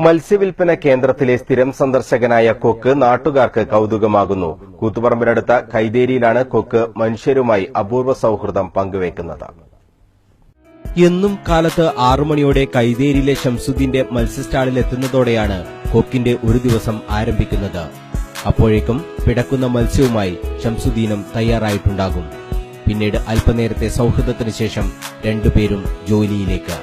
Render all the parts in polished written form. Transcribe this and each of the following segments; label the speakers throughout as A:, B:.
A: മത്സ്യവില്പന കേന്ദ്രത്തിലെ സ്ഥിരം സന്ദർശകനായ കൊക്ക് നാട്ടുകാർക്ക് കൌതുകമാകുന്നു. കൂത്തുപറമ്പിനടുത്ത കൈതേരിയിലാണ് കൊക്ക് മനുഷ്യരുമായി അപൂർവ സൌഹൃദം പങ്കുവയ്ക്കുന്നത്. എന്നും കാലത്ത് 6 മണിയോടെ കൈതേരിയിലെ ഷംസുദ്ദീന്റെ മത്സ്യസ്റ്റാളിൽ എത്തുന്നതോടെയാണ് കൊക്കിന്റെ ഒരു ദിവസം ആരംഭിക്കുന്നത്. അപ്പോഴേക്കും പിടക്കുന്ന മത്സ്യവുമായി ഷംസുദ്ദീനും തയ്യാറായിട്ടുണ്ടാകും. പിന്നീട് അല്പനേരത്തെ സൌഹൃദത്തിന് ശേഷം രണ്ടുപേരും ജോലിയിലേക്ക്.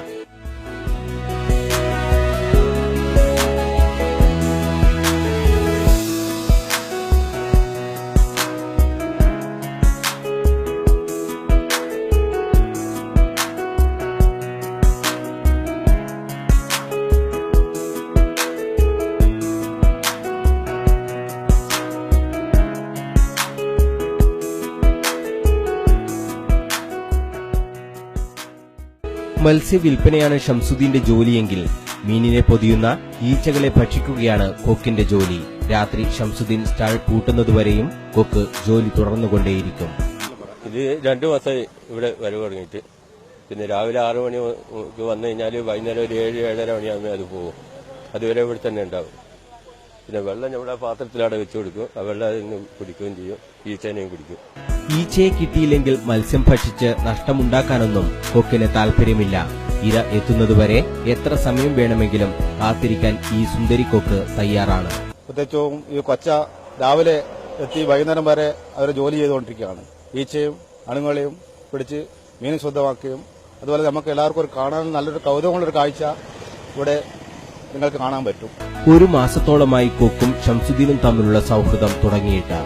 A: മത്സ്യവില്പനയാണ് ഷംസുദ്ദീന്റെ ജോലിയെങ്കിൽ മീനിനെ പൊതിയുന്ന ഈച്ചകളെ ഭക്ഷിക്കുകയാണ് കൊക്കിന്റെ ജോലി. രാത്രി ഷംസുദ്ദീൻ സ്റ്റാൾ പൂട്ടുന്നതുവരെയും കൊക്ക് ജോലി തുടർന്നുകൊണ്ടേയിരിക്കും.
B: ഇത് 2 മാസമായി ഇവിടെ വരവ് തുടങ്ങിയിട്ട്. പിന്നെ രാവിലെ 6 മണിക്ക് വന്നു കഴിഞ്ഞാൽ വൈകുന്നേരം ഒരു 7-7:30 മണിയാകുമ്പോൾ അത് പോകും. അതുവരെ ഇവിടെ തന്നെ ഉണ്ടാവും. പിന്നെ വെള്ളം നമ്മുടെ പാത്രത്തിലവിടെ വെച്ചു കൊടുക്കും. ആ വെള്ളം അതിന് കുടിക്കുകയും ചെയ്യും, ഈച്ചേനെയും കുടിക്കും.
A: ഈച്ചയെ കിട്ടിയില്ലെങ്കിൽ മത്സ്യം ഭക്ഷിച്ച് നഷ്ടമുണ്ടാക്കാനൊന്നും കൊക്കിന് താൽപര്യമില്ല. ഇര എത്തുന്നതുവരെ എത്ര സമയം വേണമെങ്കിലും കാത്തിരിക്കാൻ ഈ സുന്ദരി കൊക്ക് തയ്യാറാണ്.
C: പ്രത്യേകിച്ചും ഈ കൊച്ച രാവിലെ എത്തി വൈകുന്നേരം വരെ അവർ ജോലി ചെയ്തുകൊണ്ടിരിക്കുകയാണ്. ഈച്ചയും അണുങ്ങളെയും പിടിച്ച് മീൻ ശുദ്ധമാക്കുകയും അതുപോലെ നമുക്ക് എല്ലാവർക്കും ഒരു കാണാൻ നല്ലൊരു കൗതുകമുള്ളൊരു കാഴ്ച ഇവിടെ നിങ്ങൾക്ക് കാണാൻ പറ്റും.
A: 1 മാസത്തോളമായി കൊക്കും ഷംസുദ്ദീനും തമ്മിലുള്ള സൌഹൃദം തുടങ്ങിയിട്ട്.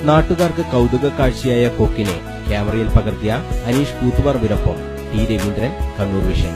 A: നാട്ടുകാർക്ക് കൌതുക കാഴ്ചയായ കൊക്കിനെ ക്യാമറയിൽ പകർത്തിയ അനീഷ് കൂത്തുപറമ്പിനൊപ്പം ടി രവീന്ദ്രൻ, കണ്ണൂർ വിഷൻ.